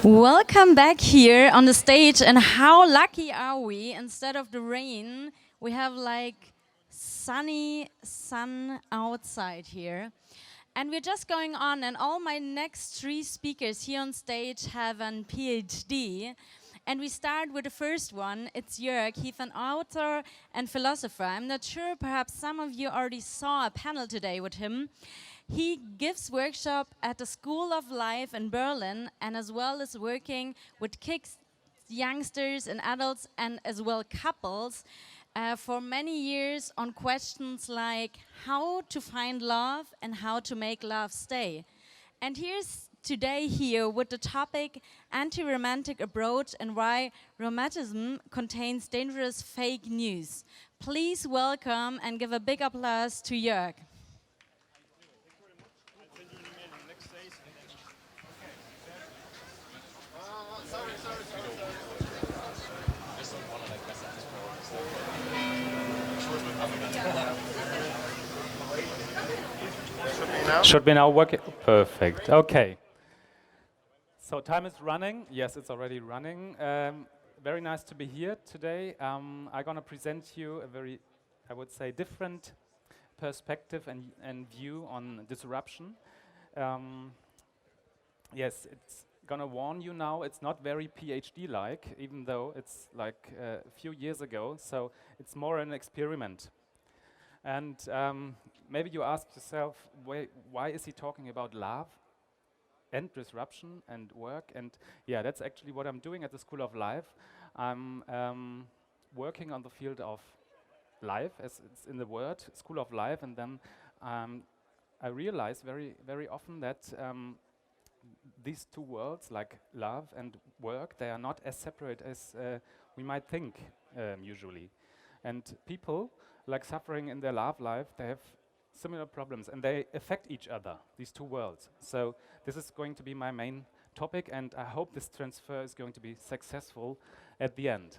Welcome back here on the stage, and how lucky are we? Instead of the rain, we have like sunny sun outside here. And we're just going on, and all my next three speakers here on stage have an PhD. And we start with the first one. It's Jörg. He's an author and philosopher. I'm not sure, perhaps some of you already saw a panel today with him. He gives workshop at the School of Life in Berlin, and as well as working with kids, youngsters and adults, and as well couples for many years on questions like how to find love and how to make love stay. And here's today here with the topic anti-romantic approach and why romanticism contains dangerous fake news. Please welcome and give a big applause to Jörg. Should we now work it? Perfect. Okay. So time is running. Yes, it's already running. Very nice to be here today. I'm going to present you a very, I would say, different perspective and view on disruption. Yes, it's going to warn you now. It's not very PhD-like, even though it's like a few years ago. So it's more an experiment. And maybe you ask yourself, why is he talking about love and disruption and work? And yeah, that's actually what I'm doing at the School of Life. I'm working on the field of life, as it's in the word, School of Life, and then I realize very often that these two worlds, like love and work, they are not as separate as we might think usually. And people, like suffering in their love life, they have similar problems and they affect each other, these two worlds. So this is going to be my main topic, and I hope this transfer is going to be successful at the end.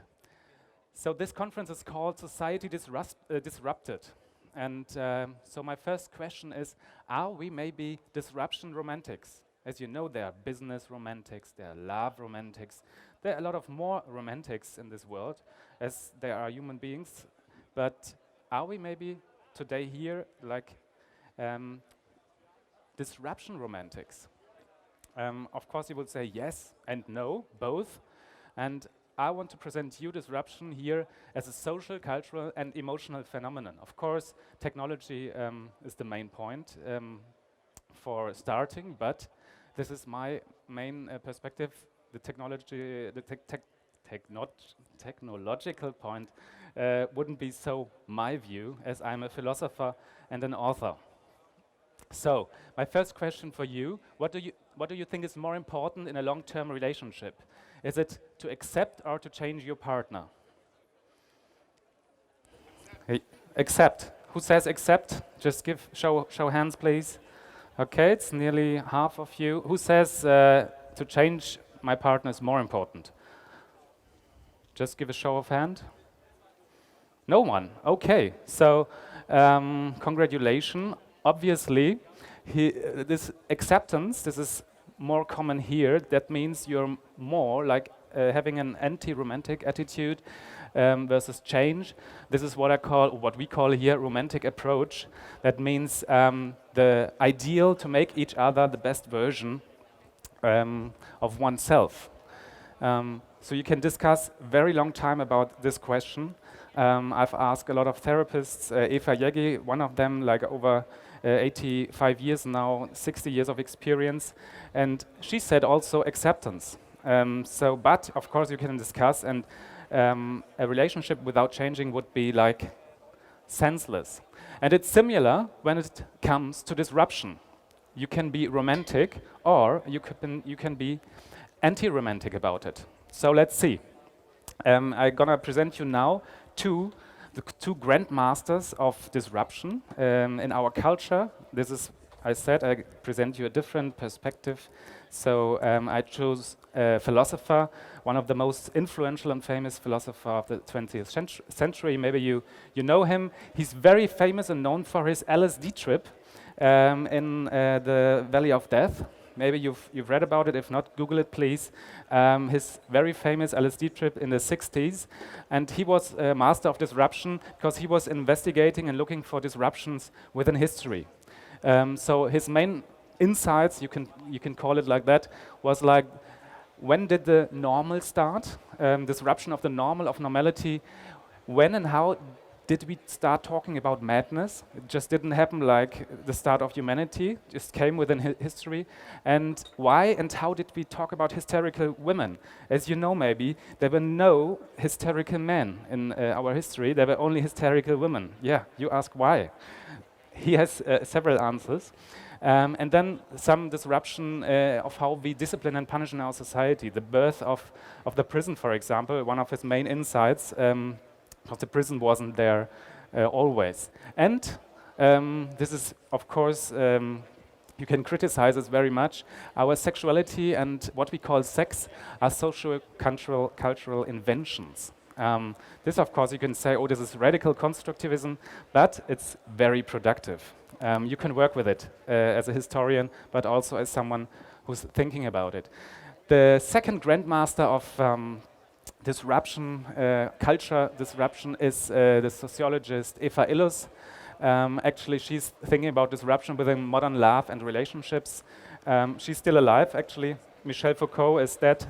So this conference is called Society Disrupted. And so my first question is, are we maybe disruption romantics? As you know, there are business romantics, there are love romantics, there are a lot of more romantics in this world, as there are human beings. But are we maybe today here like disruption romantics? Of course, you would say yes and no, both. And I want to present you disruption here as a social, cultural, and emotional phenomenon. Of course, technology is the main point for starting, but this is my main perspective. The technological point wouldn't be so my view, as I'm a philosopher and an author. So, my first question for you, what do you think is more important in a long-term relationship? Is it to accept or to change your partner? Hey, accept. Who says accept? Just show hands, please. Okay, it's nearly half of you. Who says to change my partner is more important? Just give a show of hand. No one. Okay, so congratulations. Obviously, this acceptance, this is more common here. That means you're more like having an anti-romantic attitude versus change. This is what we call here romantic approach. That means the ideal to make each other the best version of oneself. So you can discuss very long time about this question. I've asked a lot of therapists, Eva Jägi, one of them, like over 85 years now, 60 years of experience, and she said also acceptance. But of course you can discuss, and a relationship without changing would be like senseless. And it's similar when it comes to disruption. You can be romantic, or you can be anti-romantic about it. So let's see. I'm gonna present you now the two grandmasters of disruption in our culture. This is, I present you a different perspective. So I chose a philosopher, one of the most influential and famous philosophers of the 20th century. Maybe you know him. He's very famous and known for his LSD trip in the Valley of Death. maybe you've read about it. If not, Google it, please. His very famous LSD trip in the 60s, and he was a master of disruption because he was investigating and looking for disruptions within history. So his main insights, you can call it like that, was like, when did the normal start? Disruption of the normal, of normality. When and how did we start talking about madness? It just didn't happen like the start of humanity, just came within history. And why and how did we talk about hysterical women? As you know, maybe, there were no hysterical men in our history, there were only hysterical women. Yeah, you ask why. He has several answers. And then some disruption of how we discipline and punish in our society. The birth of the prison, for example, one of his main insights, because the prison wasn't there always. And this is, of course, you can criticize this very much. Our sexuality and what we call sex are cultural inventions. This, of course, you can say, oh, this is radical constructivism, but it's very productive. You can work with it as a historian, but also as someone who's thinking about it. The second grandmaster of disruption, culture disruption, is the sociologist Eva Illouz. Actually, she's thinking about disruption within modern love and relationships. She's still alive, actually. Michel Foucault is dead.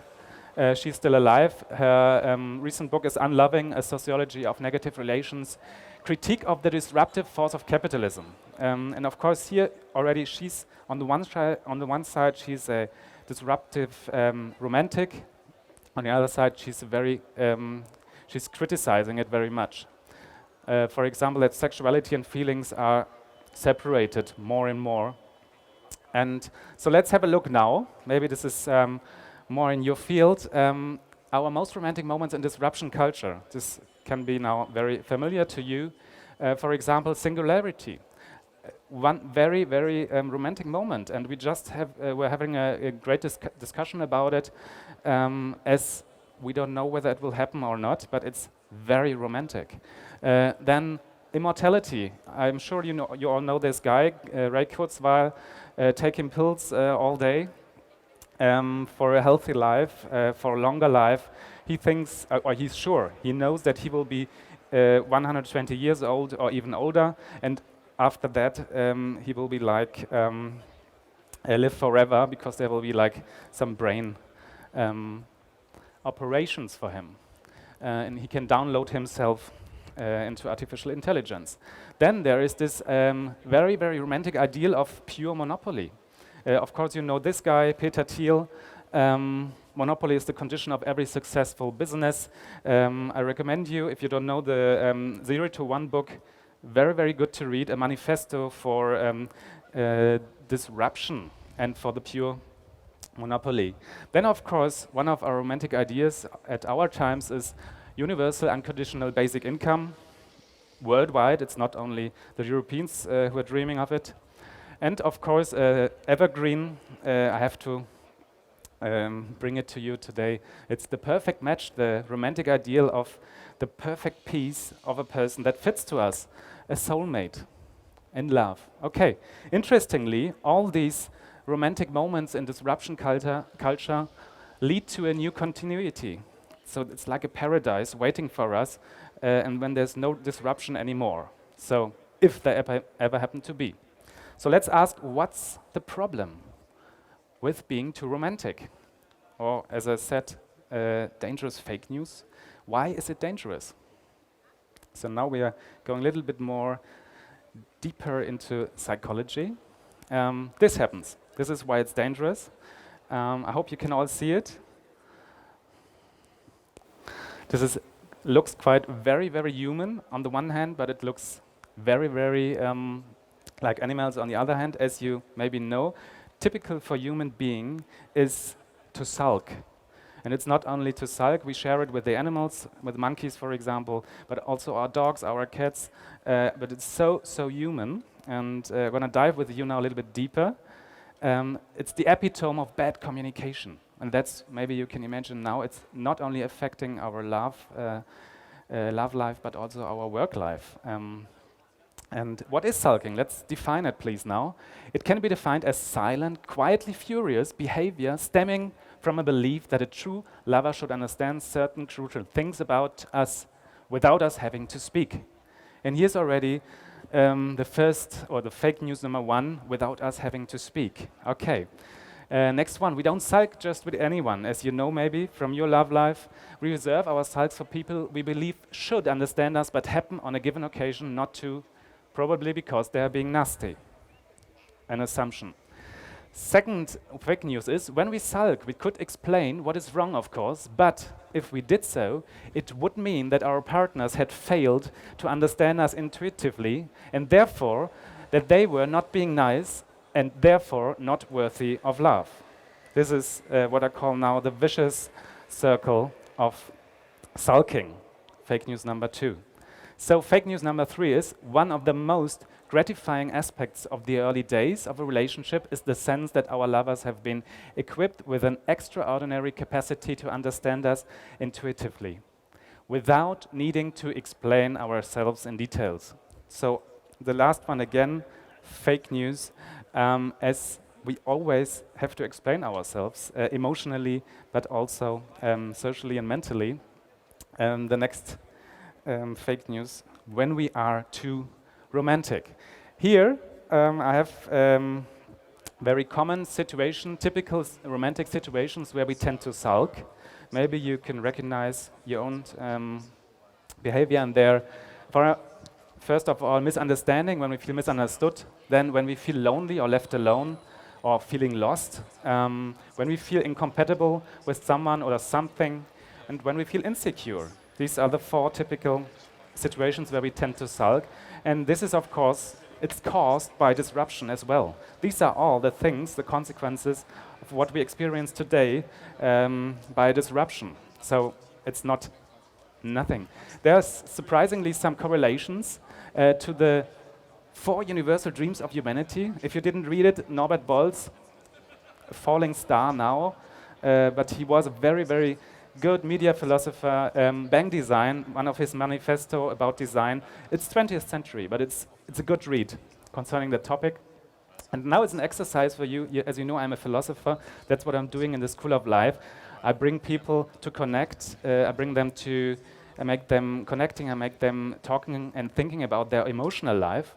She's still alive. Her recent book is Unloving, A Sociology of Negative Relations, critique of the disruptive force of capitalism. And of course, here already she's on the one side, she's a disruptive romantic. On the other side, she's she's criticizing it very much. For example, that sexuality and feelings are separated more and more. And so let's have a look now. Maybe this is more in your field. Our most romantic moments in disruption culture. This can be now very familiar to you. For example, singularity. One very, very romantic moment, and we just we're having a great discussion about it, as we don't know whether it will happen or not, but it's very romantic. Then immortality. I'm sure you all know this guy, Ray Kurzweil, taking pills all day for a healthy life, for a longer life. He thinks, or he's sure, he knows that he will be 120 years old or even older, and after that he will be like live forever, because there will be like some brain operations for him, and he can download himself into artificial intelligence. Then there is this very, very romantic ideal of pure monopoly. Of course, you know this guy, Peter Thiel. Monopoly is the condition of every successful business. I recommend you, if you don't know the 0 to 1 book, very, very good to read, a manifesto for disruption and for the pure monopoly. Then, of course, one of our romantic ideas at our times is universal unconditional basic income. Worldwide, it's not only the Europeans who are dreaming of it. And of course, evergreen, I have to bring it to you today. It's the perfect match, the romantic ideal of the perfect piece of a person that fits to us, a soulmate in love. Okay, interestingly, all these romantic moments in disruption culture lead to a new continuity. So it's like a paradise waiting for us, and when there's no disruption anymore. So if there ever happen to be. So let's ask, what's the problem with being too romantic? Or, as I said, dangerous fake news. Why is it dangerous? So now we are going a little bit more deeper into psychology. This happens. This is why it's dangerous. I hope you can all see it. This looks quite very, very human on the one hand, but it looks very, very like animals on the other hand. As you maybe know, typical for human being is to sulk. And it's not only to sulk, we share it with the animals, with monkeys, for example, but also our dogs, our cats. But it's so human. And I'm going to dive with you now a little bit deeper. It's the epitome of bad communication. And that's, maybe you can imagine now, it's not only affecting our love life, but also our work life. And what is sulking? Let's define it, please, now. It can be defined as silent, quietly furious behavior stemming from a belief that a true lover should understand certain crucial things about us without us having to speak. And here's already the first, or the fake news number one, without us having to speak. Okay. Next one, we don't sulk just with anyone. As you know maybe from your love life, we reserve our sulks for people we believe should understand us but happen on a given occasion not to, probably because they are being nasty. An assumption. Second fake news is, when we sulk, we could explain what is wrong, of course, but if we did so, it would mean that our partners had failed to understand us intuitively, and therefore that they were not being nice and therefore not worthy of love. This is what I call now the vicious circle of sulking. Fake news number 2. So fake news number 3 is, one of the most gratifying aspects of the early days of a relationship is the sense that our lovers have been equipped with an extraordinary capacity to understand us intuitively, without needing to explain ourselves in details. So the last one again, fake news, as we always have to explain ourselves emotionally, but also socially and mentally. The next fake news, when we are too romantic. Here I have very common situation, typical romantic situations where we tend to sulk. Maybe you can recognize your own behavior in there. First of all, misunderstanding, when we feel misunderstood, then when we feel lonely or left alone or feeling lost, when we feel incompatible with someone or something, and when we feel insecure. These are the 4 typical situations where we tend to sulk. And this is, of course, it's caused by disruption as well. These are all the things, the consequences of what we experience today by disruption. So it's not nothing. There's surprisingly some correlations to the 4 universal dreams of humanity. If you didn't read it, Norbert Boll's Falling Star now, but he was a very, very good media philosopher. Bang Design, one of his manifesto about design. It's 20th century, but it's a good read concerning the topic. And now it's an exercise for you. As you know, I'm a philosopher. That's what I'm doing in the School of Life. I bring people to connect. I bring them to make them connecting. I make them talking and thinking about their emotional life.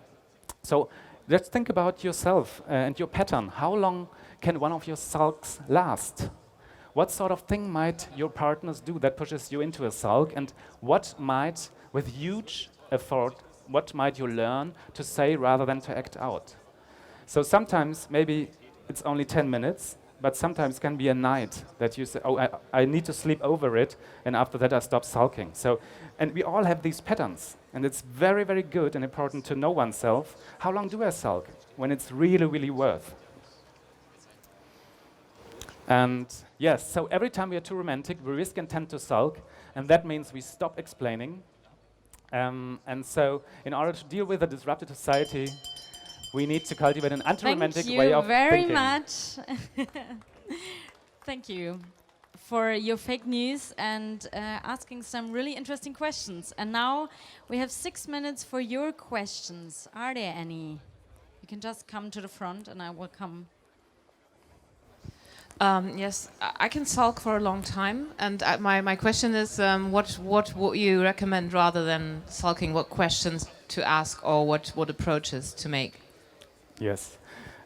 So let's think about yourself and your pattern. How long can one of your sulks last? What sort of thing might your partners do that pushes you into a sulk? And what might, with huge effort, what might you learn to say rather than to act out? So sometimes maybe it's only 10 minutes, but sometimes it can be a night that you say, oh, I need to sleep over it, and after that I stop sulking. So, and we all have these patterns, and it's very, very good and important to know oneself. How long do I sulk? When it's really, really worth. And yes, so every time we are too romantic, we risk and tend to sulk, and that means we stop explaining. And so in order to deal with a disrupted society, we need to cultivate an anti-romantic way of thinking. Thank you very much. Thank you for your fake news and asking some really interesting questions. And now we have 6 minutes for your questions. Are there any? You can just come to the front and I will come. Yes, I can sulk for a long time, and my question is, what would you recommend rather than sulking? What questions to ask, or what approaches to make? Yes,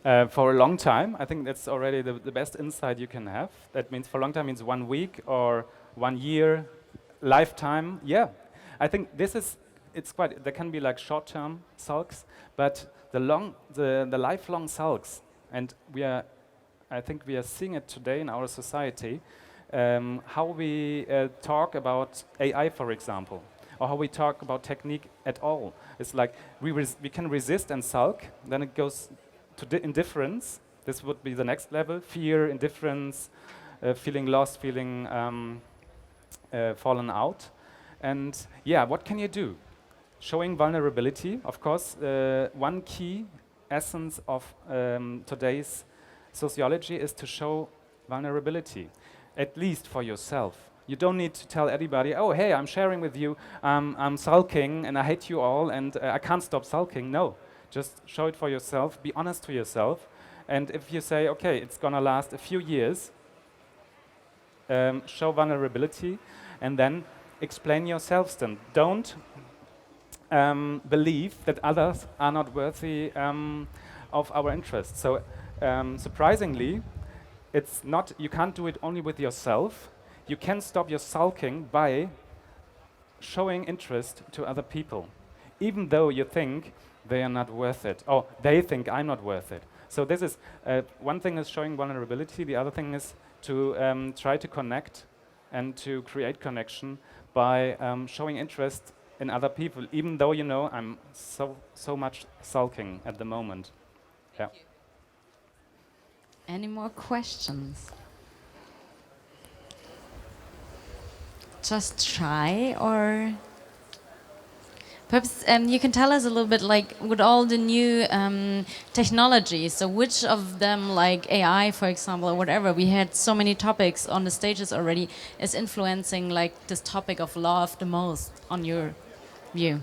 for a long time, I think that's already the best insight you can have. That means for a long time means 1 week or 1 year, lifetime. Yeah, I think this is, it's quite, there can be like short-term sulks, but the lifelong sulks, and I think we are seeing it today in our society, how we talk about AI, for example, or how we talk about technique at all. It's like we can resist and sulk, then it goes to indifference. This would be the next level: fear, indifference, feeling lost, feeling fallen out. And yeah, what can you do? Showing vulnerability, of course, one key essence of today's sociology is to show vulnerability, at least for yourself. You don't need to tell anybody, oh, hey, I'm sharing with you, I'm sulking and I hate you all and I can't stop sulking. No, just show it for yourself, be honest to yourself. And if you say, okay, it's gonna last a few years, show vulnerability and then explain yourselves then. Don't believe that others are not worthy of our interest. So surprisingly, it's not, you can't do it only with yourself. You can stop your sulking by showing interest to other people, even though you think they are not worth it, or they think I'm not worth it. So this is, one thing is showing vulnerability, the other thing is to try to connect and to create connection by showing interest in other people, even though you know I'm so much sulking at the moment. Yeah. Any more questions? Just try, or perhaps you can tell us a little bit, like with all the new technologies, so which of them, like AI for example or whatever, we had so many topics on the stages already, is influencing like this topic of love the most on your view?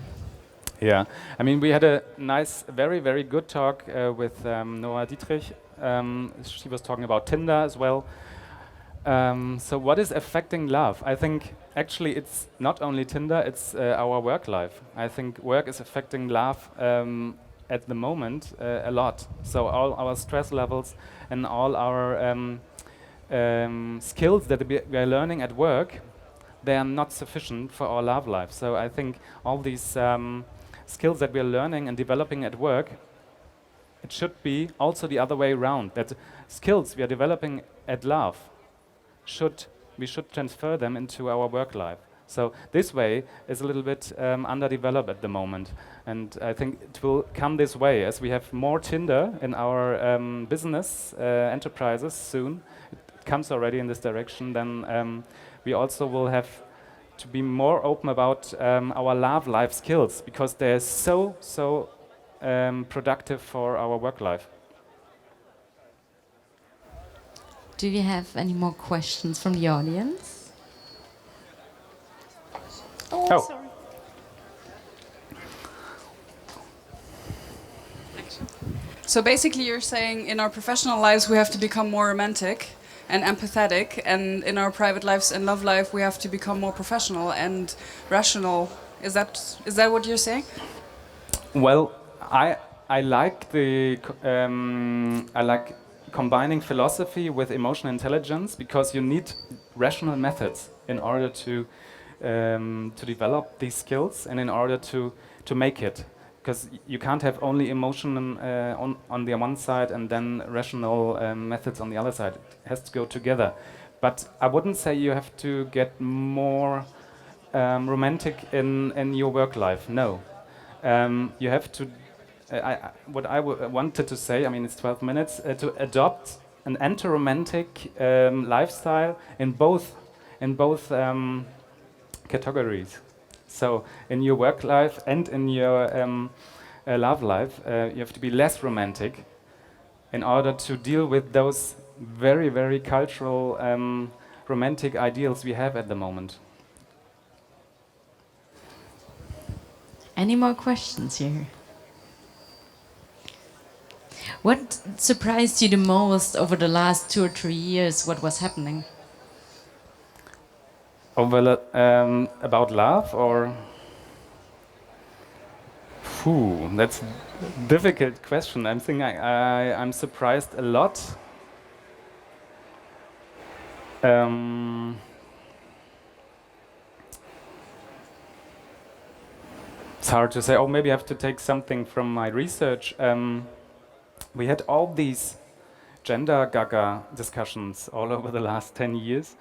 Yeah, I mean, we had a nice, very, very good talk with Noah Dietrich. She was talking about Tinder as well. So what is affecting love? I think actually it's not only Tinder, it's our work life. I think work is affecting love at the moment a lot. So all our stress levels and all our skills that we are learning at work, they are not sufficient for our love life. So I think all these skills that we are learning and developing at work, it should be also the other way around, that skills we are developing at love, we should transfer them into our work life. So this way is a little bit underdeveloped at the moment. And I think it will come this way as we have more Tinder in our business enterprises soon. It comes already in this direction. Then we also will have to be more open about our love life skills, because they're so productive for our work life. Do we have any more questions from the audience? Oh. Sorry. So basically you're saying in our professional lives we have to become more romantic and empathetic, and in our private lives and love life we have to become more professional and rational. Is that what you're saying? Well, I like combining philosophy with emotional intelligence, because you need rational methods in order to develop these skills and in order to make it. Because you can't have only emotion on the one side and then rational methods on the other side. It has to go together. But I wouldn't say you have to get more romantic in your work life. No. You have to, what I wanted to say, I mean, it's 12 minutes, to adopt an anti-romantic lifestyle in both categories. So in your work life and in your love life, you have to be less romantic in order to deal with those very, very cultural romantic ideals we have at the moment. Any more questions here? What surprised you the most over the last 2 or 3 years? What was happening? About love, or? That's a difficult question. I'm thinking I'm surprised a lot. It's hard to say. Oh, maybe I have to take something from my research. We had all these gender gaga discussions all over the last 10 years,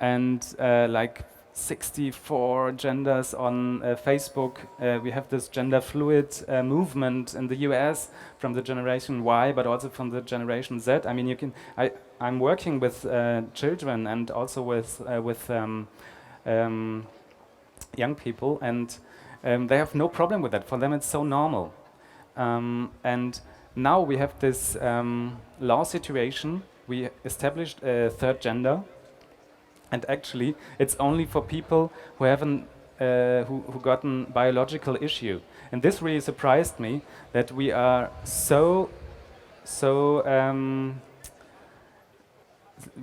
and like 64 genders on Facebook. We have this gender fluid movement in the US from the generation Y, but also from the generation Z. I mean, I'm working with children and also with young people, and they have no problem with that. For them, it's so normal. And now we have this law situation. We established a third gender, And actually, it's only for people who haven't who got a biological issue. And this really surprised me that we are so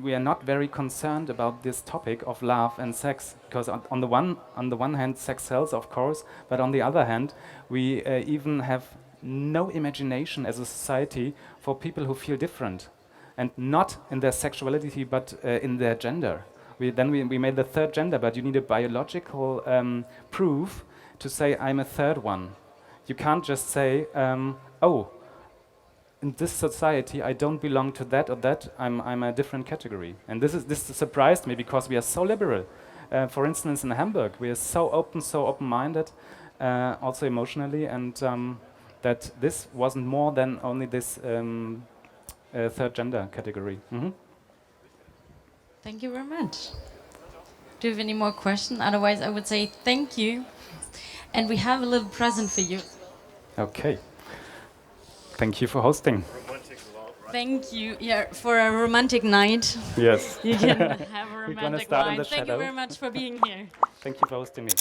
we are not very concerned about this topic of love and sex, because on the one hand, sex sells, of course, but on the other hand, we even have no imagination as a society for people who feel different, and not in their sexuality, but in their gender. We made the third gender, but you need a biological proof to say I'm a third one. You can't just say, oh, in this society I don't belong to that or that. I'm a different category. And this surprised me because we are so liberal. For instance, in Hamburg, we are so open-minded, also emotionally, and that this wasn't more than only this third gender category. Thank you very much. Do you have any more questions? Otherwise, I would say thank you. And we have a little present for you. Okay. Thank you for hosting. Thank you. Yeah, for a romantic night. Yes. You can have a We're gonna romantic start in night. the Thank you shadow. very much for being here. Thank you for hosting me.